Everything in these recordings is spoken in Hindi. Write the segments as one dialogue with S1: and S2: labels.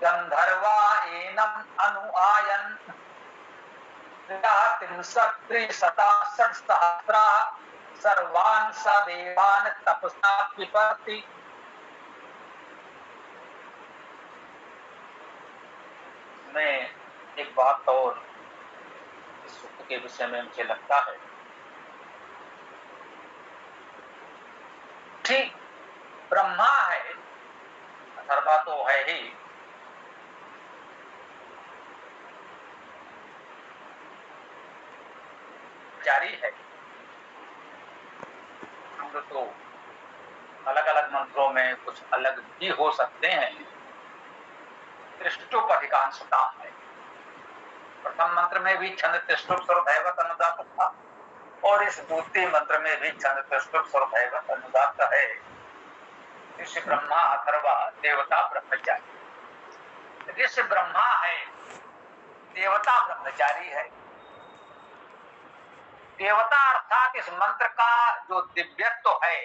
S1: गंधर्वा एनम अनुआयन त्रिशताषट्सहस्रा सर्वान् स देवान् तपसा पिबति। में एक बात और इस सूक्त के विषय में मुझे लगता है, ठीक ब्रह्मा है, अथर्वा तो है ही, जारी है। मंत्र तो अलग अलग मंत्रों में कुछ अलग भी हो सकते हैं, त्रिष्टुप अधिकांशता है। प्रथम मंत्र में भी छंद त्रिष्टुप स्वरदैवत अनुदात था और इस द्वितीय मंत्र में भी छंद त्रिष्टुप स्वरदैवत अनुदात है। ऋषि ब्रह्मा अथर्वा देवता ब्रह्मचारी। ऋषि ब्रह्मा है, देवता ब्रह्मचारी है। देवता अर्थात इस मंत्र का जो दिव्यत्व है,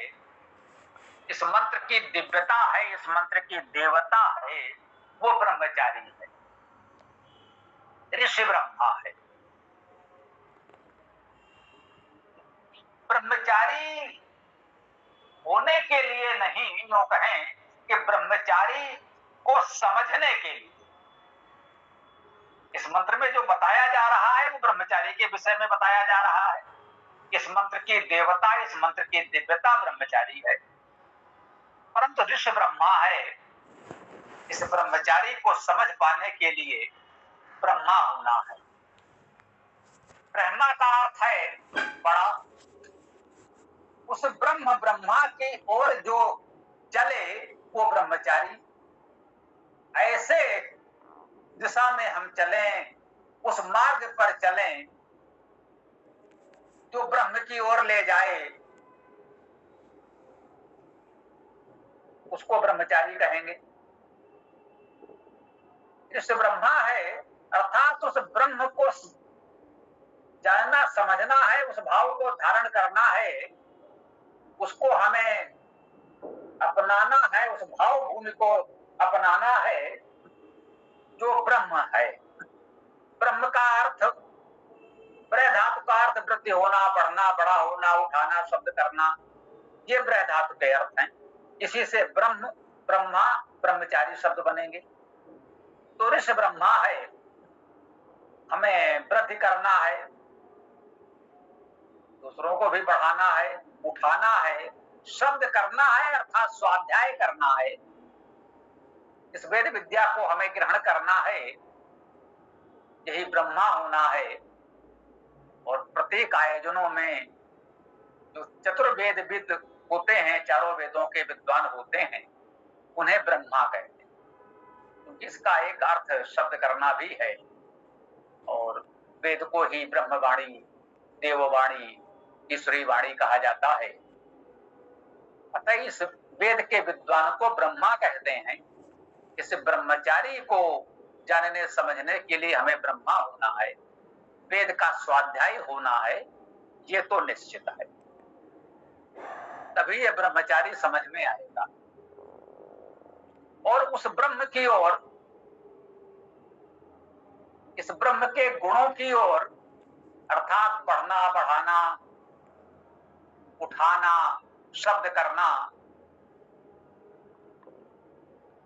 S1: इस मंत्र की दिव्यता है, इस मंत्र की देवता है, वो ब्रह्मचारी है, ऋषि ब्रह्मा है। ब्रह्मचारी होने के लिए नहीं, यूं कहें कि ब्रह्मचारी को समझने के लिए इस मंत्र में जो बताया जा रहा है वो ब्रह्मचारी के विषय में बताया जा रहा है। इस मंत्र की देवता, इस मंत्र की दिव्यता ब्रह्मचारी है, परंतु ऋषि ब्रह्मा है। इस ब्रह्मचारी को समझ पाने के लिए ब्रह्मा होना है। ब्रह्मा का अर्थ है बड़ा। उस ब्रह्मा की ओर जो चले वो ब्रह्मचारी। ऐसे दिशा में हम चलें, उस मार्ग पर चलें जो ब्रह्म की ओर ले जाए, उसको ब्रह्मचारी कहेंगे। इस ब्रह्मा है अर्थात उस ब्रह्म को जानना, समझना है, उस भाव को धारण करना है, उसको हमें अपनाना है, उस भाव भूमि को अपनाना है जो ब्रह्म है। ब्रह्म का अर्थ, ब्रह धातु का अर्थ वृद्धि होना, बढ़ना, बड़ा होना, उठाना, शब्द करना, ये ब्रह धातु के अर्थ हैं। इसी से ब्रह्म, ब्रह्मा, ब्रह्मचारी शब्द बनेंगे। तो ऋषि ब्रह्मा है, हमें वृद्धि करना है, दूसरों को भी बढ़ाना है, उठाना है, शब्द करना है अर्थात स्वाध्याय करना है। इस वेद विद्या को हमें ग्रहण करना है, यही ब्रह्मा होना है। और प्रत्येक आयोजनों में जो चतुर्वेदविद होते हैं, चारों वेदों के विद्वान होते हैं, उन्हें ब्रह्मा कहते हैं। इसका एक अर्थ शब्द करना भी है और वेद को ही ब्रह्मवाणी, देववाणी, ईश्वरी वाणी कहा जाता है। अतः इस वेद के विद्वान को ब्रह्मा कहते हैं। इस ब्रह्मचारी को जानने समझने के लिए हमें ब्रह्मा होना है, वेद का स्वाध्याय होना है, ये तो निश्चित है। तभी ये ब्रह्मचारी समझ में आएगा और उस ब्रह्म की ओर, इस ब्रह्म के गुणों की ओर अर्थात बढ़ना, बढ़ाना, उठाना, शब्द करना,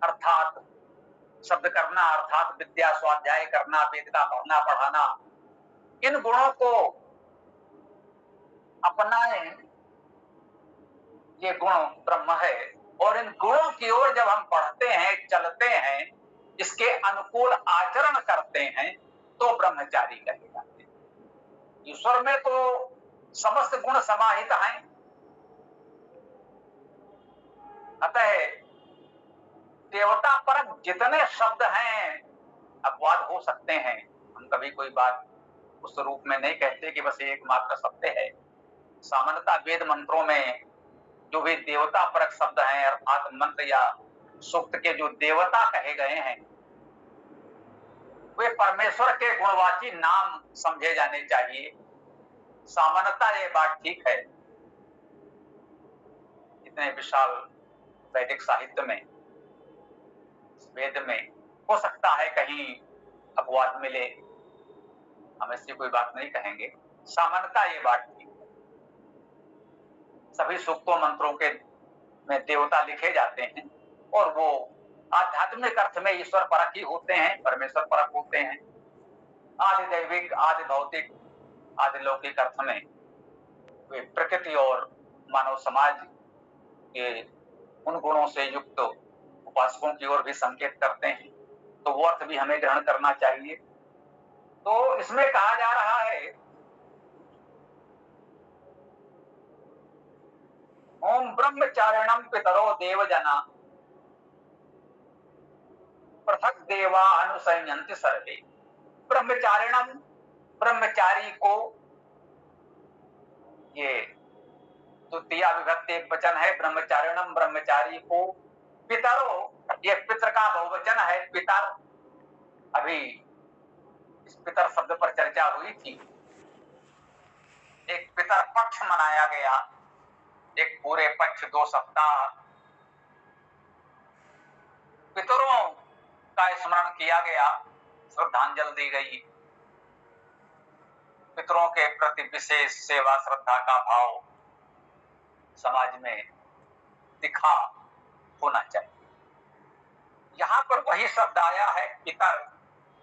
S1: अर्थात शब्द करना अर्थात विद्या स्वाध्याय करना, वेद का पढ़ना पढ़ाना, इन गुणों को अपनाएं, ये गुण ब्रह्म है। और इन गुणों की ओर जब हम पढ़ते हैं, चलते हैं, इसके अनुकूल आचरण करते हैं, तो ब्रह्मचारी कहे जाते हैं। ईश्वर में तो समस्त गुण समाहित हैं, अतः देवता पर जितने शब्द हैं अपवाद हो सकते हैं। हम कभी कोई बात उस रूप में नहीं कहते कि बस एकमात्र शब्द है। सामान्यतः वेद मंत्रों में जो भी देवता परक शब्द हैं अर्थात मंत्र या सूक्त के जो देवता कहे गए हैं, वे परमेश्वर के गुणवाची नाम समझे जाने चाहिए। सामान्यतः ये बात ठीक है। इतने विशाल वैदिक साहित्य में, वेद में हो सकता है कहीं अपवाद मिले, हम ऐसी कोई बात नहीं कहेंगे, सामान्यता ये बात थी। सभी सूक्तों मंत्रों के में देवता लिखे जाते हैं और वो आध्यात्मिक अर्थ में ईश्वर परक ही होते हैं, परमेश्वर परक होते हैं। आदि दैविक, आदि भौतिक, आदि लौकिक अर्थ में वे प्रकृति और मानव समाज के उन गुणों से युक्त उपासकों की ओर भी संकेत करते हैं, तो वो अर्थ भी हमें ग्रहण करना चाहिए। तो इसमें कहा जा रहा है ओम ब्रह्मचारिणम पितरो देवजना पृथक देवा अनुसंयन्ति सर्वे। ब्रह्मचारिणम, ब्रह्मचारी को, ये द्वितीया विभक्ति एक वचन है, ब्रह्मचारिणम ब्रह्मचारी को, पितरो ये पितर का बहुवचन है, पितर। अभी इस पितर शब्द पर चर्चा हुई थी। एक पितर पक्ष मनाया गया, एक पूरे पक्ष 2 सप्ताह पितरों का स्मरण किया गया, श्रद्धांजलि दी गई। पितरों के प्रति विशेष सेवा श्रद्धा का भाव समाज में दिखा होना चाहिए। यहां पर वही शब्द आया है पितर,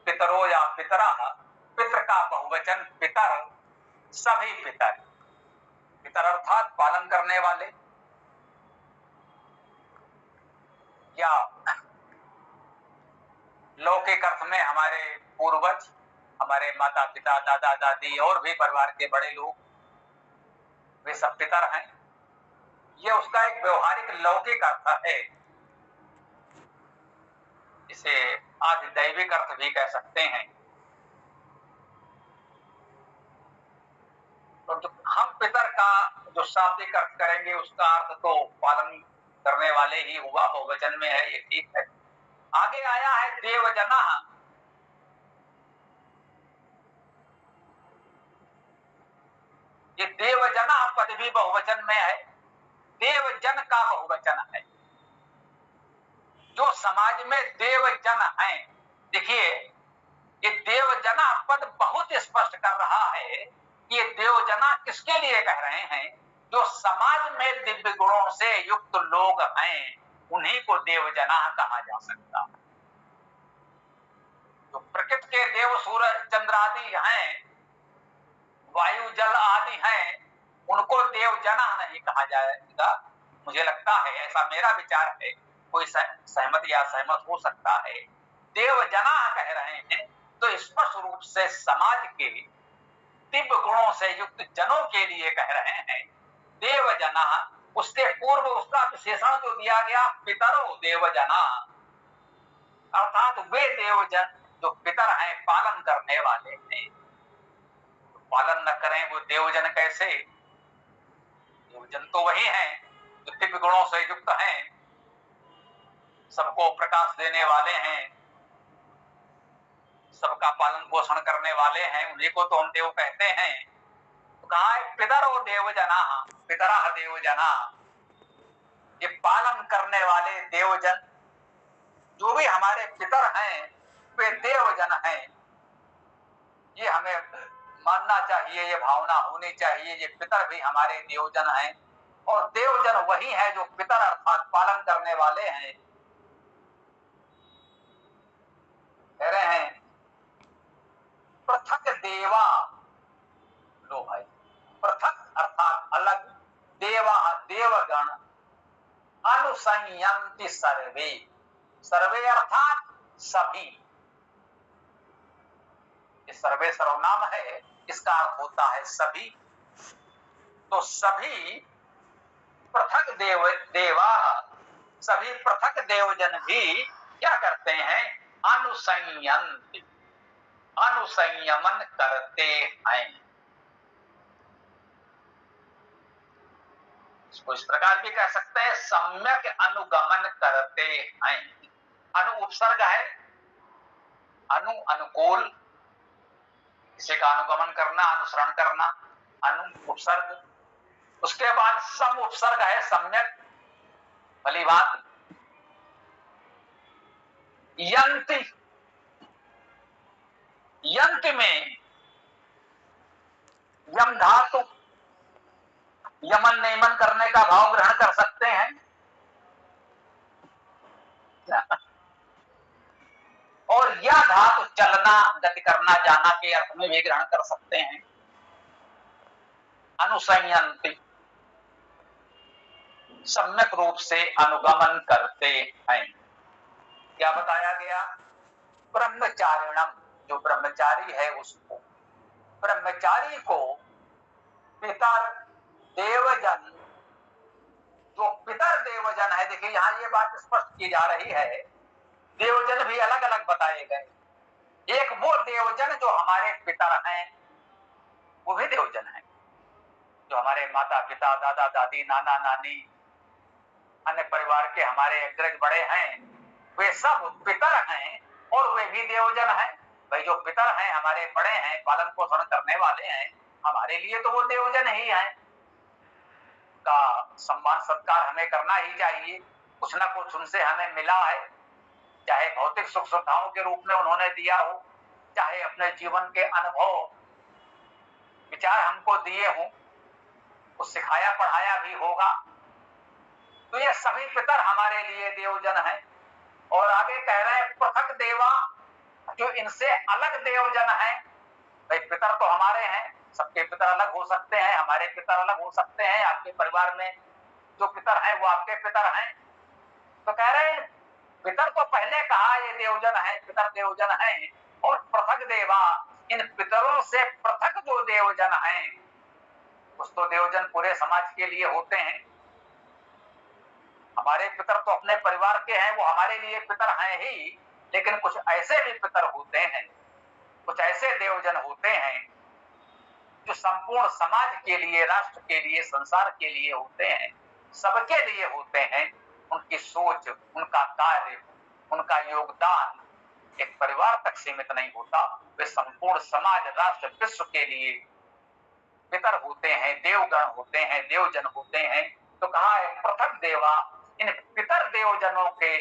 S1: पितरो या पितरा, पितर का बहुवचन पितर, सभी पितर। पितर अर्थात पालन करने वाले, या लौकिक अर्थ में हमारे पूर्वज, हमारे माता पिता, दादा दादी और भी परिवार के बड़े लोग, वे सब पितर हैं। ये उसका एक व्यवहारिक लौकिक अर्थ है। इसे आदि दैविक अर्थ भी कह सकते हैं। तो हम पितर का जो शाब्दिक अर्थ करेंगे उसका अर्थ तो पालन करने वाले ही हुआ, बहुवचन में है, ये ठीक है। आगे आया है देवजना, ये देवजना पद भी बहुवचन में है, देवजन का बहुवचन है। जो समाज में देवजन हैं, देखिए ये देवजना पद बहुत स्पष्ट कर रहा है कि ये देवजना किसके लिए कह रहे हैं। जो समाज में दिव्य गुणों से युक्त लोग हैं, उन्हीं को देवजना कहा जा सकता है। जो प्रकृति के देव सूरज चंद्र आदि हैं, वायु जल आदि हैं, उनको देवजना नहीं कहा जाएगा। मुझे लगता है, ऐसा मेरा विचार है, कोई सहमत या असहमत हो सकता है। देवजना कह रहे हैं तो स्पष्ट रूप से समाज के दिव्य गुणों से युक्त जनों के लिए कह रहे हैं देवजना। उसके पूर्व उसका विशेषण जो दिया गया पितरो देवजना, अर्थात वे देवजन जो पितर हैं, पालन करने वाले हैं। तो पालन न करें वो देवजन कैसे? देवजन तो वही हैं जो दिव्य गुणों से युक्त हैं, सबको प्रकाश देने वाले हैं, सबका पालन पोषण करने वाले हैं, उन्हीं को तो हम देव कहते हैं। तो कहा है पितरो देवजना, पितरा देवजना, ये पालन करने वाले देवजन, जो भी हमारे पितर हैं वे देवजन हैं। ये हमें मानना चाहिए, ये भावना होनी चाहिए, ये पितर भी हमारे देवजन हैं। और देवजन वही है जो पितर अर्थात पालन करने वाले हैं। कह रहे हैं पृथक देवा, लो भाई, पृथक अर्थात अलग, देवा देवगण, अनुसंयन्ति सर्वे, सर्वे अर्थात सभी। ये सर्वे सर्वनाम है, इसका अर्थ होता है सभी। तो सभी पृथक देवा, सभी पृथक देवजन भी क्या करते हैं? अनुसंयन्ति, अनुसंयमन करते हैं। इसको इस प्रकार भी कह सकते हैं सम्यक अनुगमन करते हैं। अनु उपसर्ग है, अनु अनुकूल, किसी का अनुगमन करना, अनुसरण करना, अनु उपसर्ग। उसके बाद सम उपसर्ग है, सम्यक, भली बात। यंति प्रकृति में यम धातु यमन नियमन करने का भाव ग्रहण कर सकते हैं, और यह धातु चलना, गति करना, जाना के अर्थ में भी ग्रहण कर सकते हैं। अनुसंयंति, सम्यक रूप से अनुगमन करते हैं। क्या बताया गया? ब्रह्मचारिणम, जो ब्रह्मचारी है उसको, ब्रह्मचारी को पितर देवजन, जो पितर देवजन है, देखिए यहां ये बात स्पष्ट की जा रही है, देवजन भी अलग अलग बताए गए। एक वो देवजन जो हमारे पितर हैं, वो भी देवजन है, जो हमारे माता पिता, दादा दादी, नाना नानी, अन्य परिवार के हमारे अग्रज बड़े हैं, वे सब पितर हैं और वे भी देवजन हैं। भाई जो पितर हैं, हमारे बड़े हैं, पालन पोषण करने वाले हैं, हमारे लिए तो वो देवजन ही हैं। का सम्मान सत्कार हमें करना ही चाहिए। कुछ ना कुछ उनसे हमें मिला है, चाहे भौतिक सुख सुविधाओं के रूप में उन्होंने दिया हो, चाहे अपने जीवन के अनुभव विचार हमको दिए हों, कुछ सिखाया पढ़ाया भी होगा। तो ये सभी पितर हमारे लिए देवजन हैं। और आगे कह रहे हैं पृथक देवा, जो इनसे अलग देवजन हैं। भाई पितर तो हमारे हैं, सबके पितर अलग हो सकते हैं, हमारे पितर अलग हो सकते हैं, आपके परिवार में जो पितर हैं वो आपके पितर हैं। तो कह रहे हैं पितर तो पहले कहा ये देवजन है, पितर देवजन हैं, और पृथक देवा, इन पितरों से पृथक जो देवजन हैं, कुछ तो देवजन पूरे समाज के लिए होते हैं। हमारे पितर तो अपने परिवार के हैं, वो हमारे लिए पितर हैं ही, लेकिन कुछ ऐसे भी पितर होते हैं, कुछ ऐसे देवजन होते हैं जो संपूर्ण समाज के लिए, राष्ट्र के लिए, संसार के लिए होते हैं, सबके लिए होते हैं। उनकी सोच, उनका कार्य, उनका योगदान एक परिवार तक सीमित नहीं होता, वे संपूर्ण समाज, राष्ट्र, विश्व के लिए पितर होते हैं, देवगण होते हैं, देवजन होते हैं। तो कहा है पृथक देवा, इन पितर देवजनों के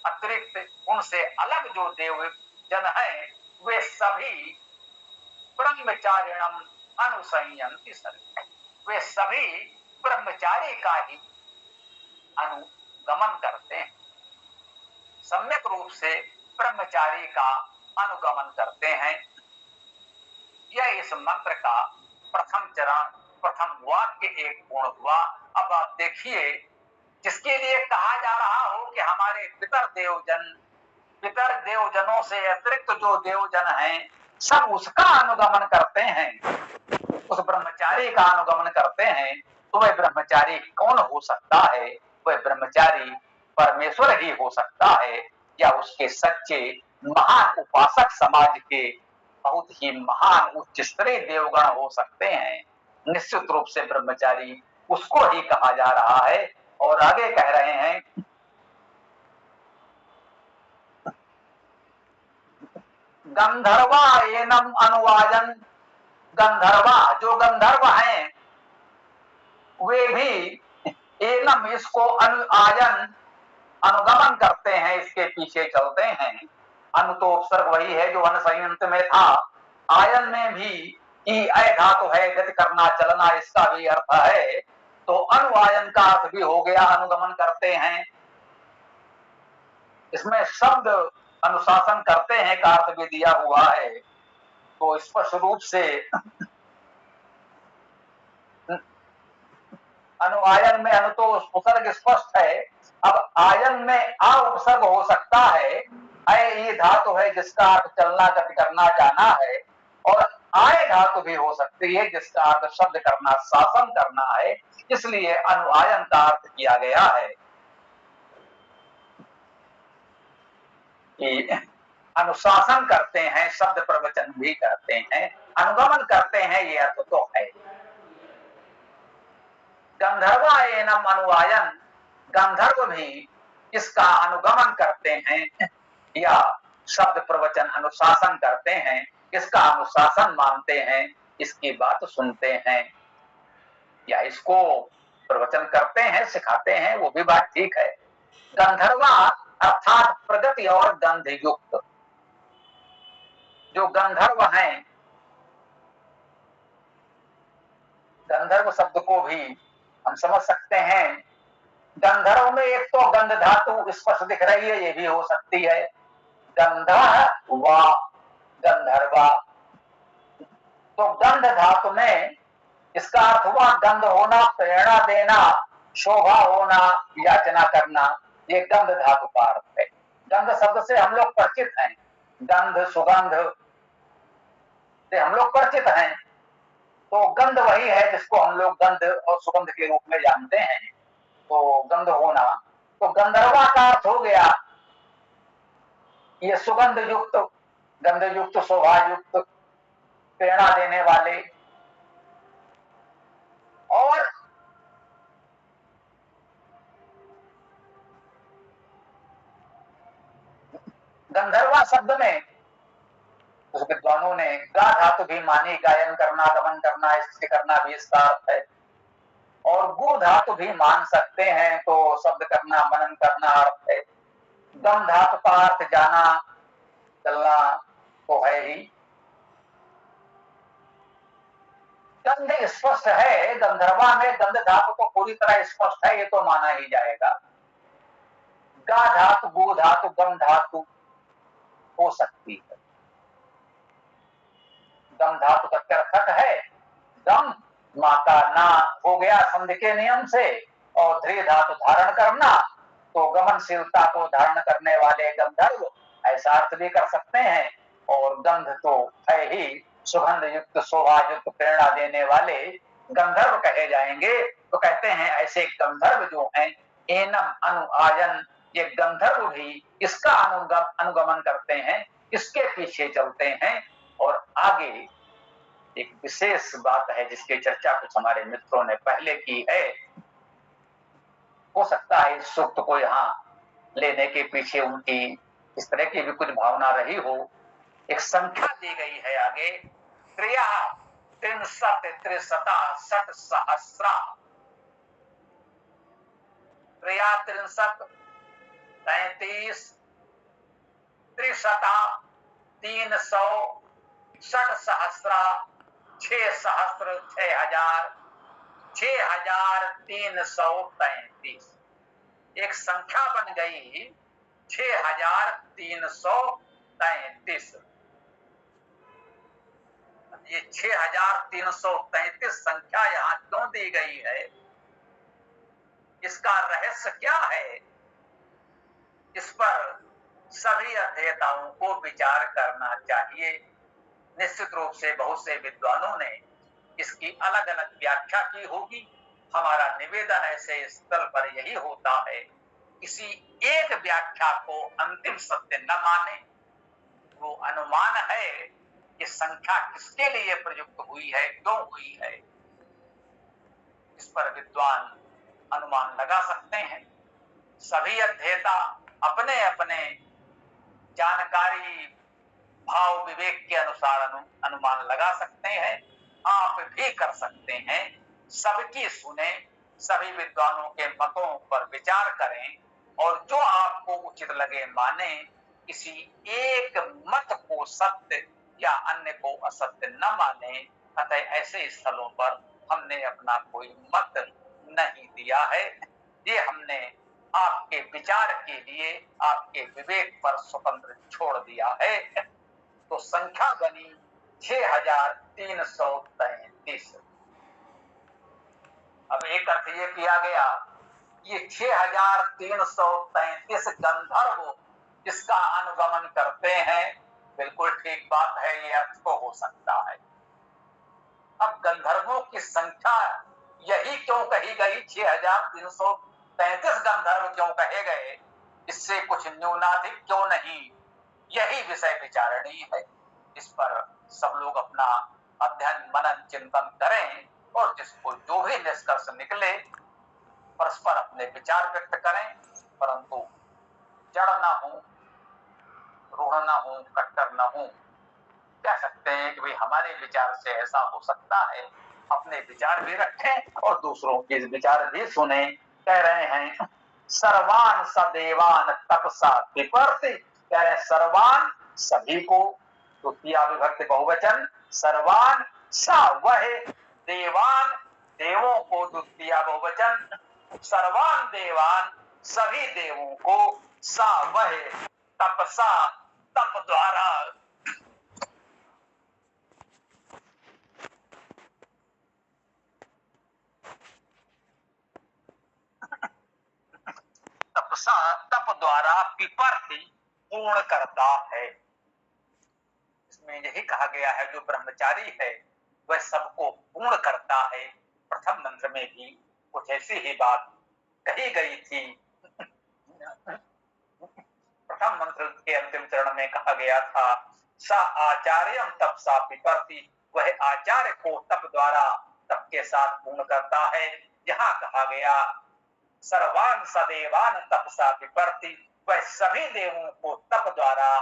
S1: अतिरिक्त उनसे अलग जो देवजन हैं, वे सभी ब्रह्मचारिणम अनुसंयंति सर्वे, वे सभी ब्रह्मचारी का ही अनुगमन करते हैं, सम्यक रूप से ब्रह्मचारी का अनुगमन करते हैं। यह इस मंत्र का प्रथम चरण, प्रथम वाक्य एक पूर्ण हुआ। अब आप देखिए, जिसके लिए कहा जा रहा हो कि हमारे पितर देवजन, पितर देवजनों से अतिरिक्त जो देवजन हैं, सब उसका अनुगमन करते हैं, उस ब्रह्मचारी का अनुगमन करते हैं। तो वह ब्रह्मचारी कौन हो सकता है? वह ब्रह्मचारी परमेश्वर ही हो सकता है, या उसके सच्चे महान उपासक समाज के बहुत ही महान उच्च स्तरीय देवगण हो सकते हैं। निश्चित रूप से ब्रह्मचारी उसको ही कहा जा रहा है। और आगे कह रहे हैं गंधर्वा एनम अनुवाजन, गंधर्वा जो गंधर्व हैं वे भी एनम इसको अनुआयन, अनुगमन करते हैं, इसके पीछे चलते हैं। अनु तो उपसर्ग वही है जो अनुसंयंत में था, आयन में भी ई अय धातु है, गति करना, चलना, इसका भी अर्थ है। तो अनुआयन का अर्थ भी हो गया अनुगमन करते हैं। इसमें शब्द अनुशासन करते हैं का अर्थ भी दिया हुआ है। तो स्पष्ट रूप से अनुआयन में अनु तो उपसर्ग स्पष्ट है। अब आयन में आ उपसर्ग हो सकता है, अय ये धातु है जिसका अर्थ चलना, गति करना, जाना है, और आय धातु भी हो सकती है जिसका अर्थ शब्द करना, शासन करना है। इसलिए अनुआयन का अर्थ किया गया है कि अनुशासन करते हैं, शब्द प्रवचन भी करते हैं, अनुगमन करते हैं, ये अर्थ तो है। गंधर्वा एनम अनुआयन, गंधर्व भी इसका अनुगमन करते हैं या शब्द प्रवचन अनुशासन करते हैं, इसका अनुशासन मानते हैं, इसकी बात सुनते हैं या इसको प्रवचन करते हैं, सिखाते हैं, वो भी बात ठीक है। गंधर्वा अर्थात प्रगति और गंध युक्त, जो गंधर्व हैं, गंधर्व शब्द को भी हम समझ सकते हैं। गंधर्व में एक तो गंध धातु स्पष्ट दिख रही है, ये भी हो सकती है। गंधः वा गंधर्वा, तो गंध धातु में इसका अर्थ हुआ गंध होना, प्रेरणा देना, शोभा होना, याचना करना, ये गंध धातु का अर्थ है। गंध शब्द से हम लोग परिचित हैं, गंध सुगंध से हम लोग परिचित हैं। तो गंध वही है जिसको हम लोग गंध और सुगंध के रूप में जानते हैं। तो गंध होना, तो गंधर्वा का अर्थ हो गया ये सुगंध युक्त, गंध युक्त, शोभा युक्त, प्रेरणा देने वाले। और गंधर्वा शब्द में उस विद्वानों ने गा धातु भी मानी, गायन करना, गमन करना, स्तुति करना भी इसका अर्थ है। और गु धातु भी मान सकते हैं, तो शब्द करना, मनन करना अर्थ है। गम धातु का अर्थ जाना, चलना तो है ही। गंध स्पष्ट है, गंधर्वा में गंध धातु तो पूरी तरह स्पष्ट है, ये तो माना ही जाएगा। गा धातु, गु धातु, गम धातु हो सकती है। गम धातु का अर्थक है गम, माता ना हो गया संधि के नियम से, और ध्री धातु धारण करना, तो गमनशीलता को धारण करने वाले गंधर्व, ऐसा अर्थ भी कर सकते हैं। और गंध तो है ही, सुगंध युक्त, शोभा युक्त, प्रेरणा देने वाले गंधर्व कहे जाएंगे। तो कहते हैं ऐसे गंधर्व जो हैं, एनम अनुआयन, ये गंधर्व भी इसका अनुगमन करते हैं, इसके पीछे चलते हैं। और आगे एक विशेष बात है जिसकी चर्चा कुछ हमारे मित्रों ने पहले की है, हो सकता है इस सूक्त को यहाँ लेने के पीछे उनकी इस तरह की भी कुछ भावना रही हो। एक संख्या दी गई है आगे, त्रिया त्रिंशत त्रिशता षट सहस्रा, त्रिया त्रिंशत 33, त्रिशता 300, षट सहस्रा 6 सहस्त्र 6000, 6333, एक संख्या बन गई 6333। ये 6333 संख्या यहां क्यों दी गई है, इसका रहस्य क्या है, इस पर सभी अध्येताओं को विचार करना चाहिए। निश्चित रूप से बहुत से विद्वानों ने इसकी अलग अलग व्याख्या की होगी। हमारा निवेदन ऐसे स्थल पर यही होता है, किसी एक व्याख्या को अंतिम सत्य न माने। वो अनुमान है कि संख्या किसके लिए प्रयुक्त हुई है, क्यों हुई है, इस पर विद्वान अनुमान लगा सकते हैं। सभी अध्येता अपने अपने जानकारी, भाव, विवेक के अनुसार अनुमान लगा सकते हैं। आप भी कर सकते हैं। सबकी सुने, सभी विद्वानों के मतों पर विचार करें, और जो आपको उचित लगे माने। किसी एक मत को सत्य या अन्य को असत्य न माने। अतः ऐसे स्थलों पर हमने अपना कोई मत नहीं दिया है। ये हमने आपके विचार के लिए, आपके विवेक पर स्वतंत्र छोड़ दिया है। तो संख्या बनी 6333। अब एक अर्थ ये किया गया, ये 6333 गंधर्व इसका अनुगमन करते हैं, बिल्कुल ठीक बात है, ये अर्थ तो हो सकता है। अब गंधर्वों की संख्या यही क्यों कही गई, 6333 गंधर्व क्यों कहे गए, इससे कुछ न्यूनाधिक क्यों नहीं, यही विषय विचारणीय है। इस पर सब लोग अपना अध्ययन, मनन, चिंतन करें, और जिसको जो भी निष्कर्ष निकले परस्पर अपने विचार व्यक्त करें, परंतु जड़ न हो, रूढ़ न हो, कट्टर न हो। कह सकते हैं कि भाई हमारे विचार से ऐसा हो सकता है, अपने विचार भी रखें और दूसरों के विचार भी सुने। कह रहे हैं सर्वान सदेवान तपसा विपर्ति, कह रहे सर्वान सभी को, द्वितीया विभक्ति बहुवचन सर्वान सा वह देवान देवों को द्वितीया बहुवचन सर्वान देवान सभी देवों को सा वह तपसा तप द्वारा तपसा तप द्वारा पिपर्ति पूर्ण करता है। इसमें यही कहा गया है जो ब्रह्मचारी है वह सबको पूर्ण करता है। प्रथम मंत्र में भी कुछ ऐसी ही बात कही गई थी। प्रथम मंत्र के अंतिम चरण में कहा गया था सा आचार्यम तपसा पिपर्ति, वह आचार्य को तप द्वारा तप के साथ पूर्ण करता है। यहाँ कहा गया सर्वान सदेवान तपसा पिपर्ति, वह सभी देवों को तप द्वारा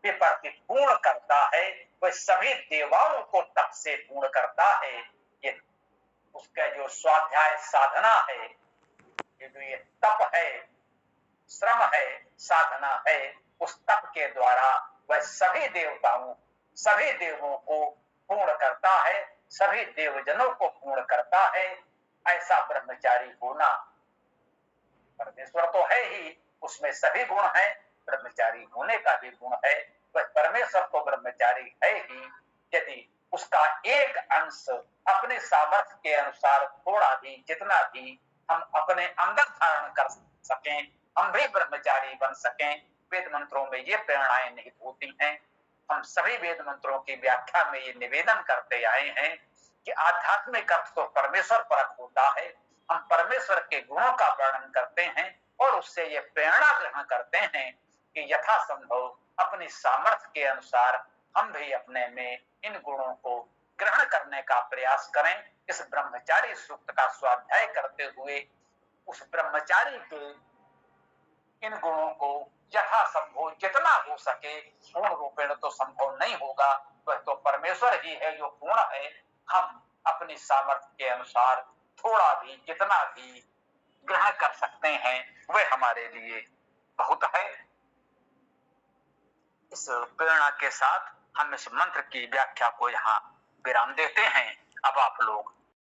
S1: पिपर्ति पूर्ण करता है, वह सभी देवाओं को तप से पूर्ण करता है। ये उसका जो स्वाध्याय साधना है, ये जो ये तप है, श्रम है, साधना है, उस तप के द्वारा वह सभी देवताओं सभी देवों को पूर्ण करता है, सभी देवजनों को पूर्ण करता है। ऐसा ब्रह्मचारी होना, परमेश्वर तो है ही, उसमें सभी गुण हैं, ब्रह्मचारी होने का भी गुण है। वह परमेश्वर तो ब्रह्मचारी है ही, यदि उसका एक अंश अपने सामर्थ्य के अनुसार थोड़ा भी जितना भी हम अपने अंदर धारण कर सकें, हम भी ब्रह्मचारी बन सकें। वेद मंत्रों में ये प्रेरणाएं निहित होती हैं। हम सभी वेद मंत्रों की व्याख्या में ये निवेदन करते आए हैं कि आध्यात्मिक अर्थ तो परमेश्वर परक होता है। हम परमेश्वर के गुणों का वर्णन करते हैं और उससे ये प्रेरणा ग्रहण करते हैं कि यथासंभव अपनी सामर्थ्य के अनुसार हम भी अपने में इन गुणों को ग्रहण करने का प्रयास करें। इस ब्रह्मचारी सूक्त का स्वाध्याय करते हुए उस ब्रह्मचारी के इन गुणों को यथासंभव जितना हो सके, पूर्ण रूपेण तो संभव नहीं होगा, वह तो परमेश्वर ही है जो पूर्ण है। हम अपनी सामर्थ्य के अनुसार थोड़ा भी जितना भी ग्रहण कर सकते हैं वह हमारे लिए बहुत है। इस प्रेरणा के साथ हम इस मंत्र की व्याख्या को यहाँ विराम देते हैं। अब आप लोग